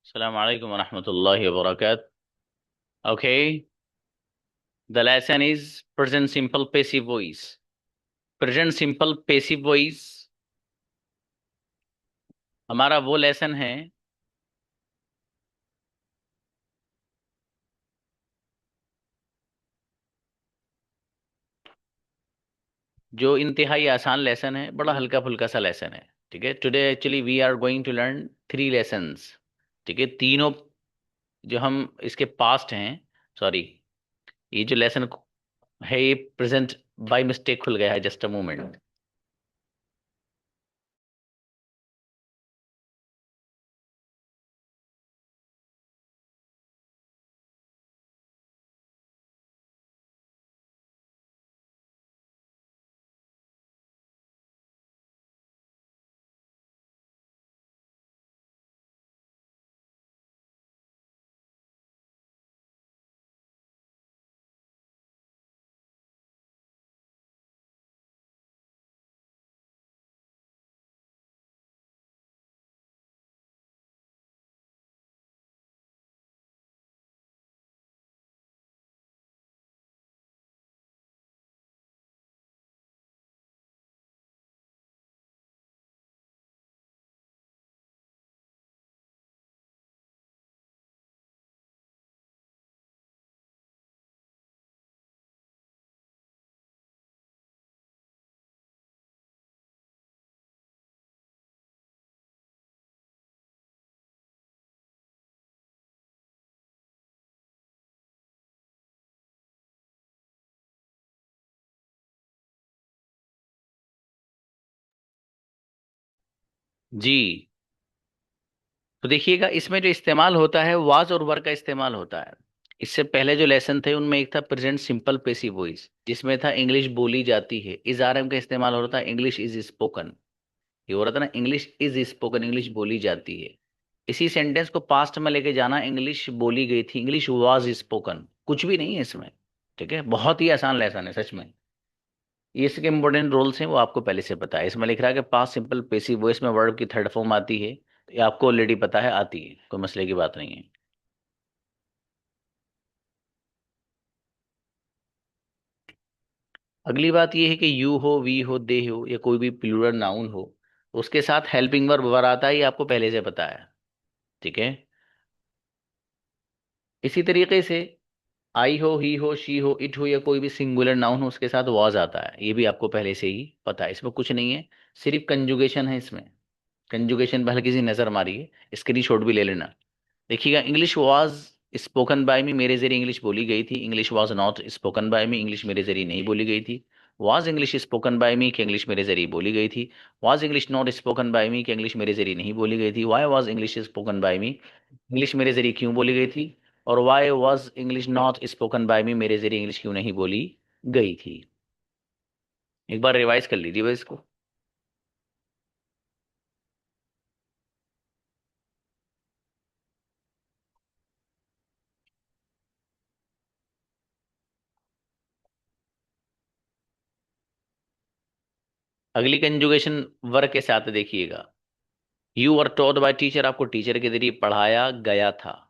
Assalamu alaikum wa rahmatullahi wa barakatuh. Okay, the lesson is present simple passive voice. Present simple passive voice हमारा वो lesson है जो इंतहाई आसान lesson है, बड़ा हल्का फुल्का सा लेसन है। ठीक है, today actually we are going to learn 3 lessons. ठीक है, तीनों जो हम इसके पास्ट हैं, सॉरी, ये जो लेसन है ये प्रेजेंट बाय मिस्टेक खुल गया है। Just a moment. जी, तो देखिएगा इसमें जो इस्तेमाल होता है वाज और वर का इस्तेमाल होता है। इससे पहले जो लेसन थे उनमें एक था प्रेजेंट सिंपल पेसिव वॉइस, जिसमें था इंग्लिश बोली जाती है। इज आर एम का इस्तेमाल हो रहा था, इंग्लिश इज स्पोकन। ये हो रहा था ना, इंग्लिश इज स्पोकन, इंग्लिश बोली जाती है। इसी सेंटेंस को पास्ट में लेके जाना, इंग्लिश बोली गई थी, इंग्लिश वाज स्पोकन। कुछ भी नहीं है इसमें। ठीक है, बहुत ही आसान लेसन है सच में। ये इसके इंपॉर्टेंट रोल्स हैं वो आपको पहले से पता है। इसमें लिख रहा है कि पास्ट सिंपल पेसिव वॉइस में वर्ब की थर्ड फॉर्म आती है, तो ये आपको ऑलरेडी पता है, आती है, कोई मसले की बात नहीं है। अगली बात यह है कि यू हो, वी हो, दे हो, या कोई भी प्लूरल नाउन हो, उसके साथ हेल्पिंग वर्ब वर आता है, ये आपको पहले से पता है। ठीक है, इसी तरीके से आई हो, ही हो, शी हो, इट हो, या कोई भी सिंगुलर नाउन हो, उसके साथ वॉज आता है, ये भी आपको पहले से ही पता है। इसमें कुछ नहीं है, सिर्फ कंजुगेशन है इसमें। कंजुगेशन पर हल्की सी नजर मारिए, स्क्रीनशॉट भी ले लेना। देखिएगा, English was spoken by me, मेरे जरिए इंग्लिश बोली गई थी। English was not spoken by me, English मेरे जरिए नहीं बोली गई थी। Was English spoken by me, कि इंग्लिश मेरे जरिए बोली गई थी। Was English not spoken by me, कि इंग्लिश मेरे जरिए नहीं बोली गई थी। Why was English spoken by me, English मेरे जरिए क्यों बोली गई थी। और why was English not spoken by me, मेरे जरिए इंग्लिश क्यों नहीं बोली गई थी। एक बार रिवाइज कर लीजिए बस इसको। अगली कंजुगेशन वर्ग के साथ देखिएगा। You are taught by teacher, आपको टीचर के जरिए पढ़ाया गया था।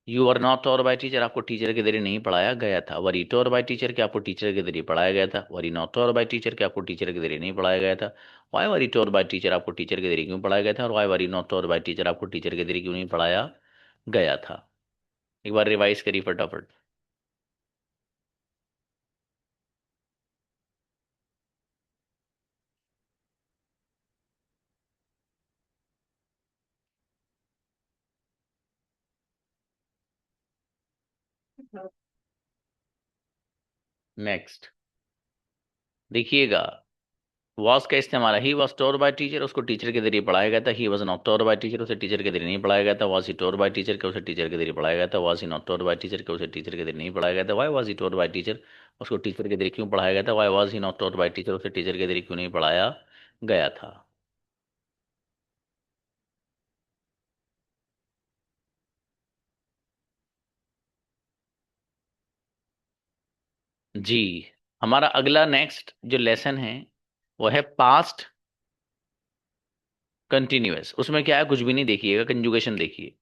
You are not taught by teacher, आपको टीचर के जरिए नहीं पढ़ाया गया था। Were you taught by teacher, के आपको टीचर के जरिए पढ़ाया गया था। Were you not taught by teacher, के आपको टीचर के जरिए नहीं पढ़ाया गया था। Why were you taught by teacher, आपको टीचर के जरिए क्यों पढ़ाया गया था। और Y were you not taught by teacher, आपको टीचर के जरिए क्यों नहीं पढ़ाया गया था। एक बार रिवाइज करिए फटाफट। नेक्स्ट देखिएगा, वॉज का इस्तेमाल है। He was taught by teacher, उसको टीचर के जरिए पढ़ाया गया था। He was not taught by teacher, उसे टीचर के जरिए नहीं पढ़ाया गया था। Was he taught by teacher, के उसे टीचर के जरिए पढ़ाया गया था। Was he not taught by teacher, के उसे टीचर के जरिए नहीं पढ़ाया गया था। Why was he taught by teacher, उसको टीचर के जरिए क्यों पढ़ाया गया था। Why was he not taught by teacher, उसे टीचर के जरिए क्यों नहीं पढ़ाया गया था। जी, हमारा अगला नेक्स्ट जो लेसन है वो है पास्ट कंटिन्यूअस। उसमें क्या है, कुछ भी नहीं, देखिएगा कंजुगेशन देखिए।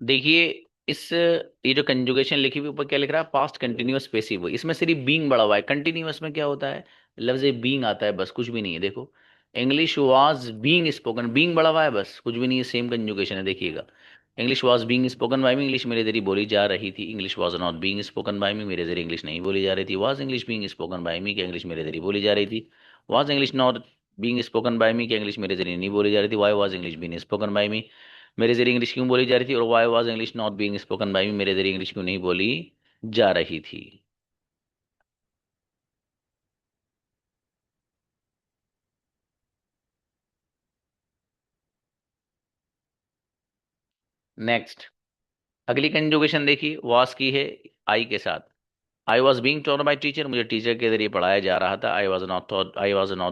देखिए, इस ये जो कंजुगेशन लिखी हुई ऊपर क्या लिख रहा है, पास्ट कंटिन्यूअस पेसिव वॉइस, इसमें सिर्फ बीइंग बढ़ा हुआ है। कंटिन्यूअस में क्या होता है, लफ्ज बीइंग आता है, बस कुछ भी नहीं है। देखो, English was being spoken, being बढ़ा हुआ है, बस कुछ भी नहीं है, सेम कंजुगेशन है। देखिएगा, English was being spoken by me, English मेरे जरिए बोली जा रही थी। English was not being spoken by me, मेरे जरिए इंग्लिश नहीं बोली जा रही थी। Was English being spoken by me, क्या इंग्लिश मेरे जरिए बोली जा रही थी। Was English not being spoken by me, क्या इंग्लिश मेरे जरिए नहीं बोली जा रही थी। Why was English being spoken by me, मेरे जरिए इंग्लिश क्यों बोली जा रही थी। और why was English not being spoken by me, मेरे जरिए इंग्लिश क्यों नहीं बोली जा रही थी। नेक्स्ट, अगली कंजुगेशन देखिए, वाज की है आई के साथ। I was being taught by teacher, मुझे टीचर के जरिए पढ़ाया जा रहा था। I was not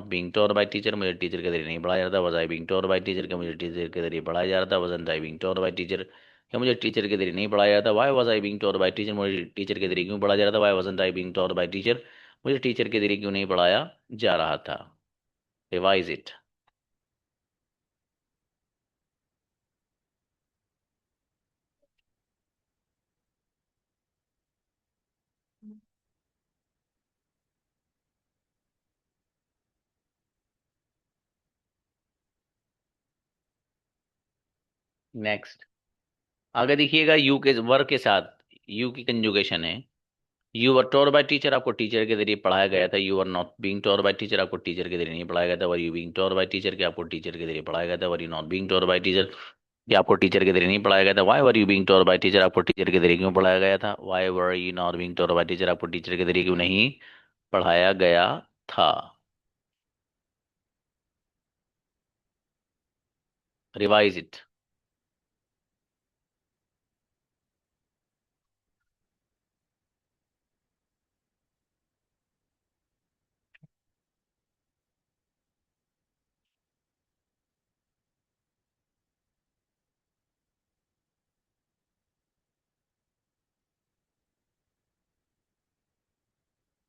being taught by teacher, मुझे टीचर के जरिए नहीं पढ़ाया जा रहा था। Was I being taught by teacher, क्या मुझे टीचर के जरिए पढ़ाया जा रहा था। Wasn't I being taught by teacher, क्या मुझे टीचर के जरिए नहीं पढ़ाया जाता। Why was I being taught by teacher, मुझे टीचर के जरिए क्यों पढ़ाया जा रहा था। Why wasn't I being taught by teacher, मुझे टीचर के जरिए क्यों नहीं पढ़ाया जा रहा था। Revise it. नेक्स्ट, आगे देखिएगा, यू के वर्ग के साथ यू की कंजुगेशन है। You were taught by teacher, आपको टीचर के जरिए पढ़ाया गया था। You are not being taught by teacher, आपको टीचर के जरिए नहीं पढ़ाया गया था। Were you being taught by teacher, क्या आपको टीचर के जरिए पढ़ाया गया था। Were you not being taught by teacher, क्या आपको टीचर के जरिए नहीं पढ़ाया गया था। Why were you being taught by teacher, आपको टीचर के जरिए क्यों पढ़ाया गया था। Why were you not being taught by teacher, आपको टीचर के जरिए क्यों नहीं पढ़ाया गया था। Revise it.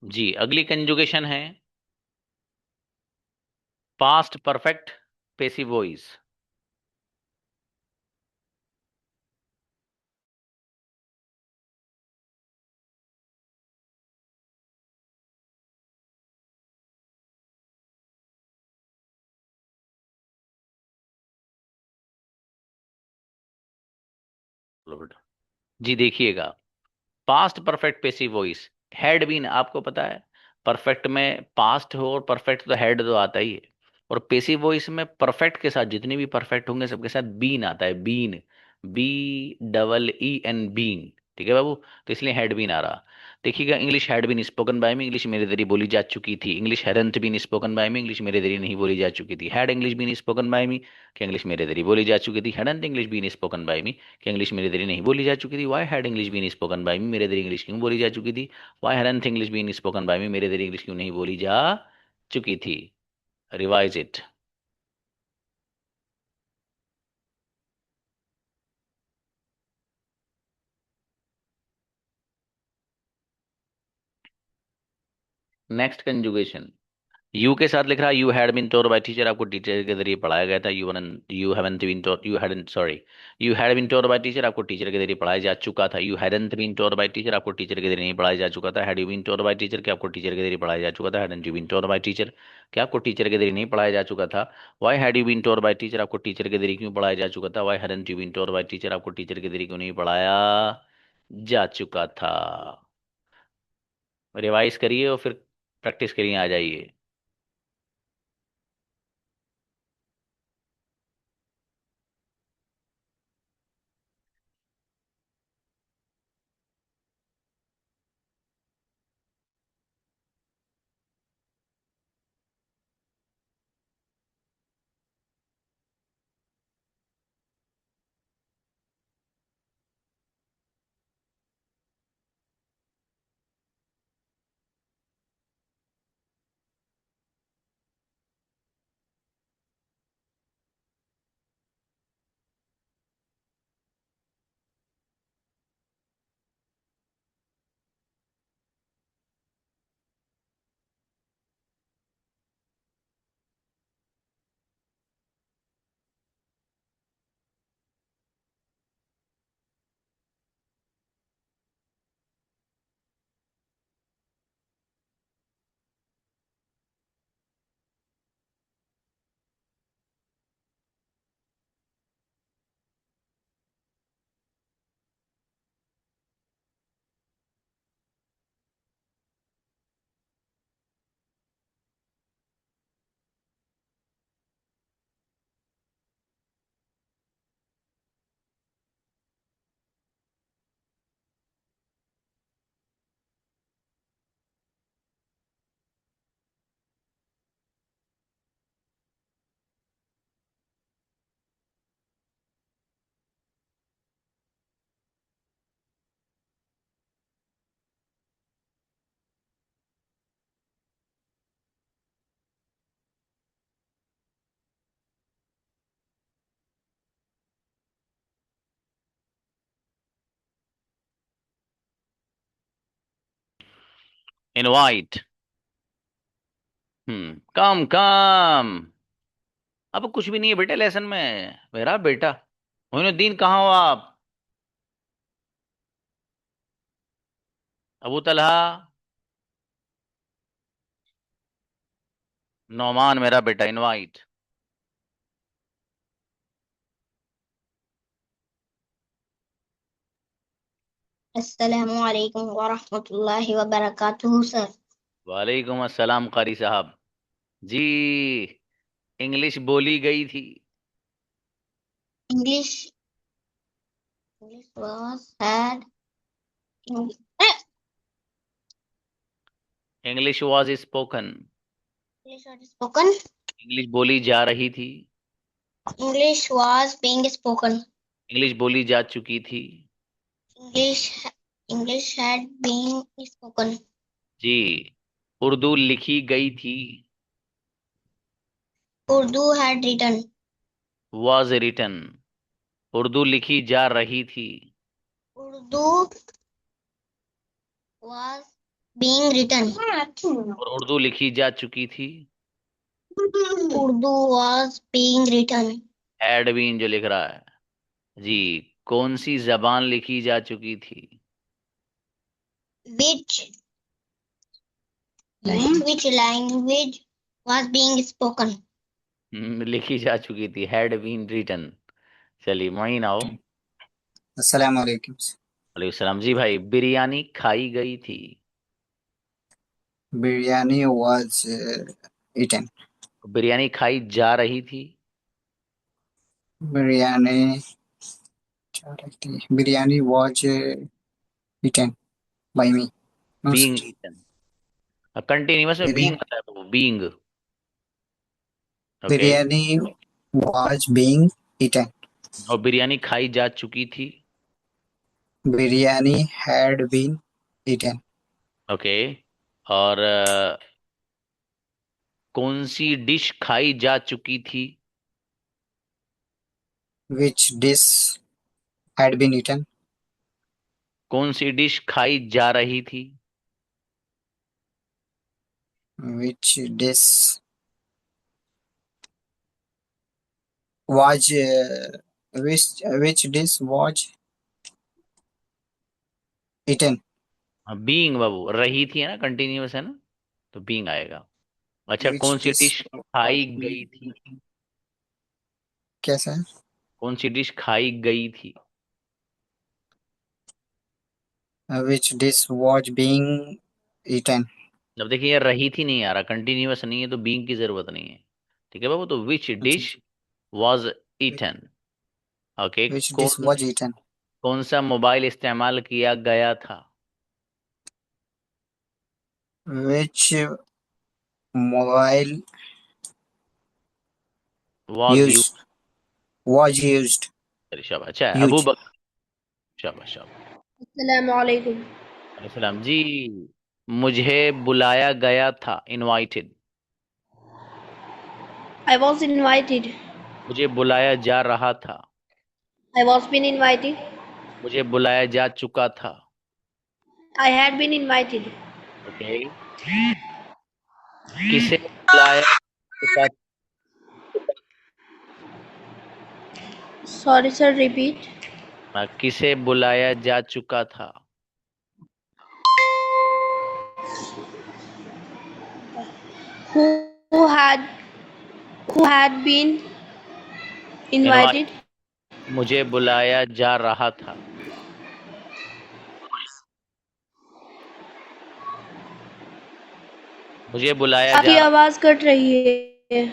जी, अगली कंजुगेशन है पास्ट परफेक्ट पेसिव वॉइस। जी देखिएगा, past perfect passive voice, had been, आपको पता है परफेक्ट में पास्ट हो और परफेक्ट तो हैड तो आता ही है। और पेसिव वॉइस में परफेक्ट के साथ जितने भी परफेक्ट होंगे सबके साथ बीन आता है। Been, BEEN, been. ठीक है बाबू, तो इसलिए हैड बीन आ रहा। देखिएगा, English had been spoken by me, English मेरे जरिए बोली जा चुकी थी। English hadn't been spoken by me, English मेरे जरिए नहीं बोली जा चुकी थी। Had English been spoken by me, कि इंग्लिश मेरे जरिए बोली जा चुकी थी। Hadn't English been spoken by me, कि इंग्लिश मेरे जरिए नहीं बोली जा चुकी थी। Why had English been spoken by me, मेरे जरिए इंग्लिश क्यों बोली जा चुकी थी। Why hadn't English been spoken by me, मेरे जरिए इंग्लिश क्यों नहीं बोली जा चुकी थी। Revise it. Next conjugation, you के साथ लिख रहा है, you had been told by teacher, आपको टीचर के जरिए पढ़ाया गया था। You haven't been told, you hadn't, sorry, you had been told by teacher, आपको टीचर के जरिए पढ़ाया जा चुका था। You hadn't been told by teacher, आपको टीचर के जरिए नहीं पढ़ाया जा चुका था। Had you been told by teacher, क्या आपको टीचर के जरिए पढ़ाया जा चुका था। Hadn't you been told by teacher, क्या आपको टीचर के जरिए नहीं पढ़ाया जा चुका था। Why had you been told by teacher, आपको टीचर के जरिए क्यों पढ़ाया जा चुका था। Why hadn't you been told by teacher, आपको टीचर के जरिए क्यों नहीं पढ़ाया जा चुका था। रिवाइज करिए और फिर प्रैक्टिस करिए, आ जाइए। इनवाइट। कम कम। अब कुछ भी नहीं है बेटे लेसन में मेरा बेटा। मोइनुद्दीन कहाँ हो आप? अबू तलहा। नौमान मेरा बेटा इनवाइट। अस्सलामु अलैकुम वरहमतुल्लाहि वबरकातुहू सर। वालेकुम अस्सलाम कारी साहब। जी। इंग्लिश बोली गई थी। English English was had English was spoken. English was spoken. English बोली जा रही थी। English was being spoken. English बोली जा चुकी थी। English English had been spoken. जी। उर्दू लिखी गई थी। Urdu had written. Was written. Urdu लिखी जा रही थी। Urdu was being written. और उर्दू लिखी जा चुकी थी। Urdu was being written. Had been जो लिख रहा है। जी। कौन सी जबान लिखी जा चुकी थी? विच which language was being spoken? लिखी जा चुकी थी हैड बीन रिटन। चलिए मोइन आओ। अस्सलाम वालेकुम। वालेकुम सलाम जी भाई। बिरयानी खाई गई थी। Biryani was eaten। बिरयानी खाई जा रही थी। Biryani biryani was eaten by me। No being sir. Eaten. Continuous में बीइंग आता है वो being. Okay. Biryani was being eaten। और बिरयानी खाई जा चुकी थी। Biryani had been eaten। Okay. और कौन सी डिश खाई जा चुकी थी? which dish had been eaten। कौन सी डिश खाई जा रही थी? which dish was which dish was eaten। Being बाबू रही थी है ना कंटिन्यूअस है ना। तो बीइंग आएगा। अच्छा which कौन सी dish डिश खाई गई थी? कैसा है? कौन सी डिश खाई गई थी? which dish was being eaten। जब देखिए ये रही थी नहीं आ रहा कंटिन्यूअस नहीं है तो बीइंग की जरूरत नहीं है। ठीक है बाबू तो विच अच्छा। Dish was eaten. Okay. which dish कौन was eaten। कौन सा मोबाइल इस्तेमाल किया गया था? which mobile was you. used was used शाबाश अच्छा है अबू used। बकर। शाबाश शाबाश। अस्सलामुअलैकुम। वालेकुम सलाम जी। मुझे बुलाया गया था इनवाइटेड। I was invited. मुझे बुलाया जा रहा था। I was been invited. मुझे बुलाया जा चुका था। I had been invited. Okay. किसे बुलाया चुका Sorry sir, repeat. था? किसे बुलाया जा चुका था? Who had who had been invite. invited? मुझे बुलाया जा रहा था। मुझे बुलाया आपकी जा रहा। आवाज कट रही है।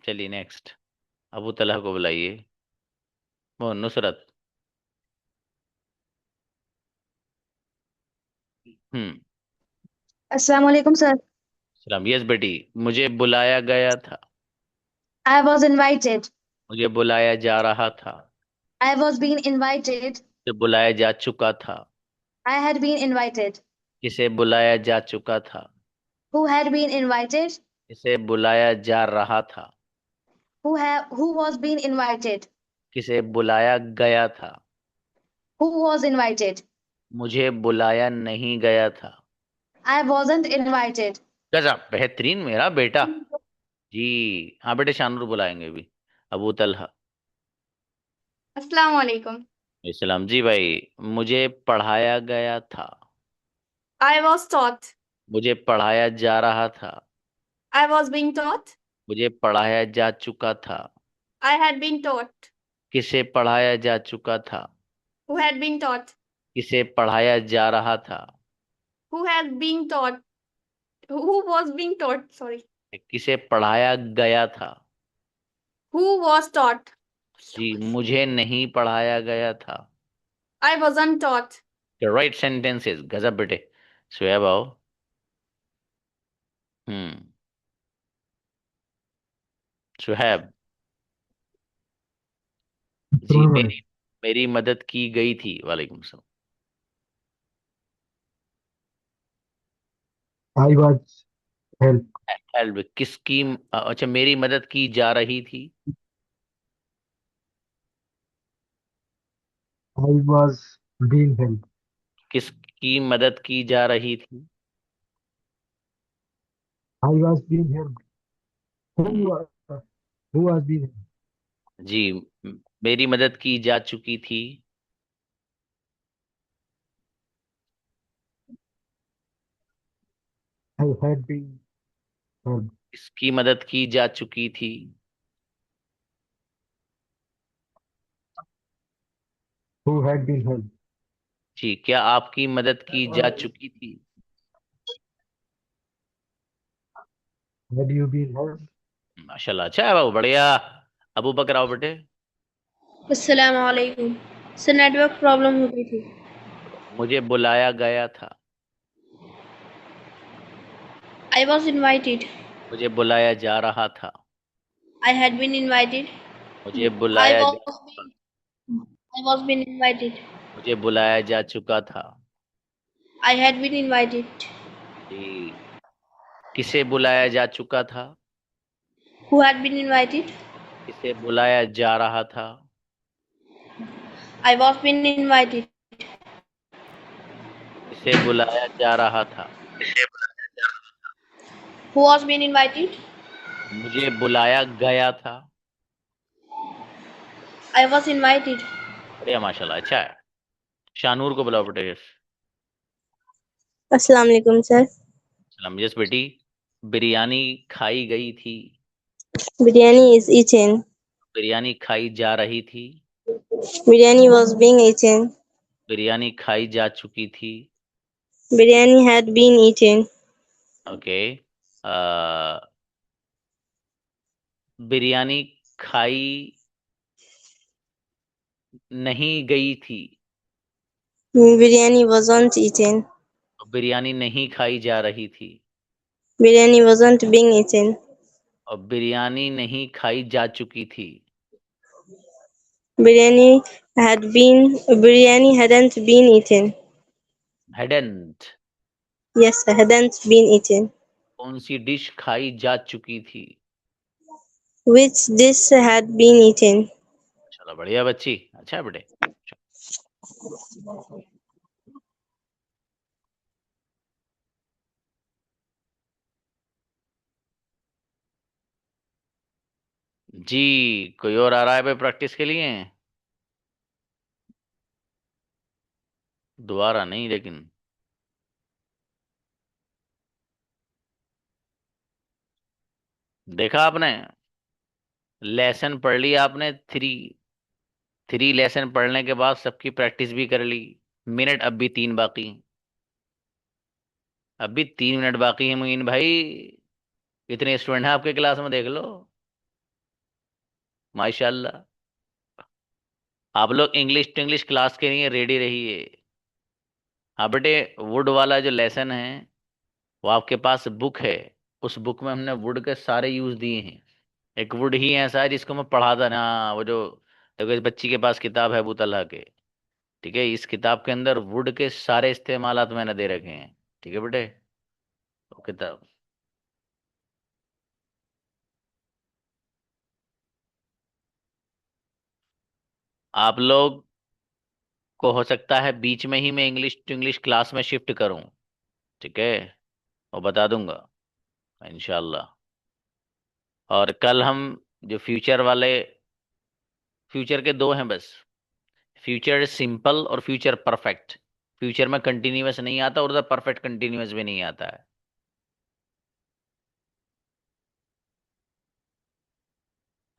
चलिए नेक्स्ट। अबू तलहा को बुलाइए। वो नुसरत। हम्म। अस्सलाम वालेकुम सर। सलाम यस बेटी। मुझे बुलाया गया था। I was invited। मुझे बुलाया जा रहा था। I was being invited। मुझे बुलाया जा चुका था। I had been invited। किसे बुलाया जा चुका था? Who had been invited? किसे बुलाया जा रहा था? Who was being invited? किसे बुलाया गया था? Who was invited? मुझे बुलाया नहीं गया था। I wasn't invited. गजब, बेहतरीन मेरा बेटा। जी। हाँ बेटे, शानूर बुलाएंगे भी। अबू तलहा। अस्सलाम वालेकुम। इस्लाम जी भाई। मुझे पढ़ाया गया था। I was taught. मुझे पढ़ाया जा रहा था। I was being taught. मुझे पढ़ाया जा चुका था। I had been taught. किसे पढ़ाया जा चुका था? Who had been taught? किसे पढ़ाया जा रहा था? Who had been taught? Who was being taught? Sorry. किसे पढ़ाया गया था? Who was taught? जी, मुझे नहीं पढ़ाया गया था। I wasn't taught. The right sentences। गजब बेटे। सोया आओ। सुहैब। जी, मेरी मेरी मदद की गई थी। वालेकुम सलाम। I was helped. हेल्प किसकी? अच्छा, मेरी मदद की जा रही थी। I was being helped. किसकी मदद की जा रही थी? I was being helped. Hmm, Who, uh, who was being helped? जी, मेरी मदद की जा चुकी थी। I had been helped. किसकी मदद की जा चुकी थी? Who had been helped? जी, क्या आपकी मदद की जा चुकी थी? Had you been helped? माशाल्लाह, अच्छा है बाबू, बढ़िया। अबू बकर आओ बेटे। अस्सलाम वालेकुम। सर नेटवर्क प्रॉब्लम हो गई थी। मुझे बुलाया गया था। I was invited. मुझे बुलाया जा रहा था। I had been invited. मुझे आई बुलाया वॉज जा आई वॉज बीन इन्वाइटेड। मुझे बुलाया जा चुका था। I had been invited. जी, किसे बुलाया जा चुका था? Who had been invited. किसे बुलाया जा रहा था? I was been invited. किसे बुलाया जा रहा था? Who was been invited. मुझे बुलाया गया था। I was invited. बढ़िया, माशाल्लाह, अच्छा है। शानूर को बुलाओ बेटे। यस। अस्सलाम वालेकुम सर। सलाम। यस बेटी। बिरयानी खाई गई थी। Biryani is eaten. बिरयानी खाई जा रही थी। Biryani was being eaten. Biryani खाई जा चुकी थी। Biryani had been eaten. Okay. Biryani खाई नहीं गई थी। Biryani wasn't eaten. बिरयानी नहीं खाई जा रही थी। Biryani wasn't being eaten. और बिरयानी नहीं खाई जा चुकी थी। Biryani biryani hadn't been eaten. hadn't। Yes, hadn't been eaten. कौन सी डिश खाई जा चुकी थी? Which dish had been eaten? चलो, बढ़िया बच्ची, अच्छा है बेटे। जी, कोई और आ रहा है भाई प्रैक्टिस के लिए? दोबारा नहीं लेकिन। देखा आपने? लेसन पढ़ लिया आपने। थ्री थ्री लेसन पढ़ने के बाद सबकी प्रैक्टिस भी कर ली। मिनट अब भी 3 बाकी। अभी 3 मिनट बाकी है मुइन भाई। कितने स्टूडेंट हैं आपके क्लास में, देख लो। माशाल्लाह। आप लोग इंग्लिश टू इंग्लिश क्लास के लिए रेडी रहिए। हाँ बेटे, वुड वाला जो लेसन है वो आपके पास बुक है। उस बुक में हमने वुड के सारे यूज दिए हैं। एक वुड ही ऐसा है जिसको मैं पढ़ाता ना, वो जो देखो इस बच्ची के पास किताब है अबू तलहा के। ठीक है, इस किताब के अंदर वुड के सारे इस्तेमालात मैंने दे रखे हैं। ठीक है बेटे, वो किताब। आप लोग को हो सकता है बीच में ही मैं इंग्लिश टू इंग्लिश क्लास में शिफ्ट करूं, ठीक है, और बता दूंगा इंशाल्लाह। और कल हम जो फ्यूचर वाले, फ्यूचर के दो हैं बस, फ्यूचर सिंपल और फ्यूचर परफेक्ट। फ्यूचर में कंटिन्यूअस नहीं आता और उधर परफेक्ट कंटिन्यूअस भी नहीं आता है।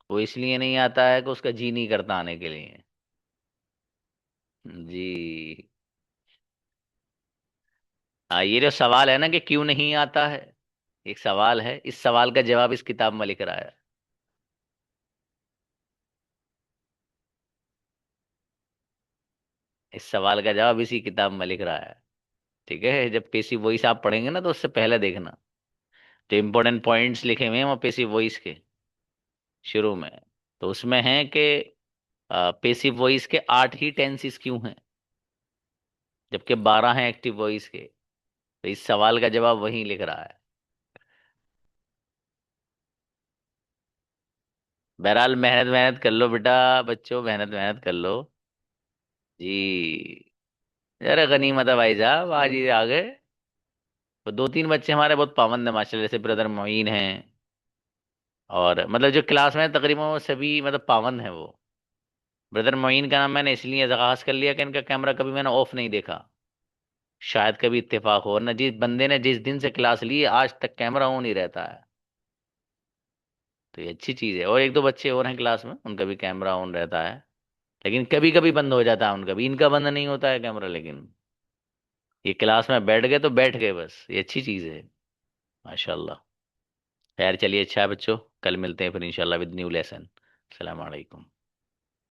वो इसलिए नहीं आता है कि उसका जी नहीं करता आने के लिए। जी। हाँ, ये जो सवाल है ना कि क्यों नहीं आता है, एक सवाल है, इस सवाल का जवाब इस किताब में लिख रहा है। इस सवाल का जवाब इसी किताब में लिख रहा है, ठीक है। जब पेसिव वॉइस आप पढ़ेंगे ना तो उससे पहले देखना, जो इंपॉर्टेंट पॉइंट्स लिखे हुए हैं वो पेसिव वॉइस के शुरू में, तो उसमें है कि पेसिव वॉइस के 8 ही टेंसेस क्यों हैं जबकि 12 हैं एक्टिव वॉइस के। तो इस सवाल का जवाब वही लिख रहा है। बहरहाल मेहनत मेहनत कर लो बेटा, बच्चों मेहनत मेहनत कर लो। जी। अरे गनीमत है भाई साहब, आज ही आ गए। तो 2-3 बच्चे हमारे बहुत पाबंद है माशाल्लाह, जैसे ब्रदर मोइन हैं, और मतलब जो क्लास में तकरीबन वो सभी मतलब पाबंद हैं वो। ब्रदर मोइन का नाम मैंने इसलिए खास कर लिया कि इनका कैमरा कभी मैंने ऑफ नहीं देखा। शायद कभी इत्तेफाक हो, ना जिस बंदे ने जिस दिन से क्लास ली है, आज तक कैमरा ऑन ही रहता है। तो ये अच्छी चीज है। और एक दो बच्चे और हैं क्लास में, उनका भी कैमरा ऑन रहता है, लेकिन कभी कभी बंद हो जाता है उनका भी, इनका बंद नहीं होता है कैमरा। लेकिन ये क्लास में बैठ गए तो बैठ गए बस, ये अच्छी चीज है माशाल्लाह। खैर चलिए, अच्छा है बच्चों, कल मिलते हैं फिर इंशाल्लाह विद न्यू लेसन। अस्सलाम वालेकुम।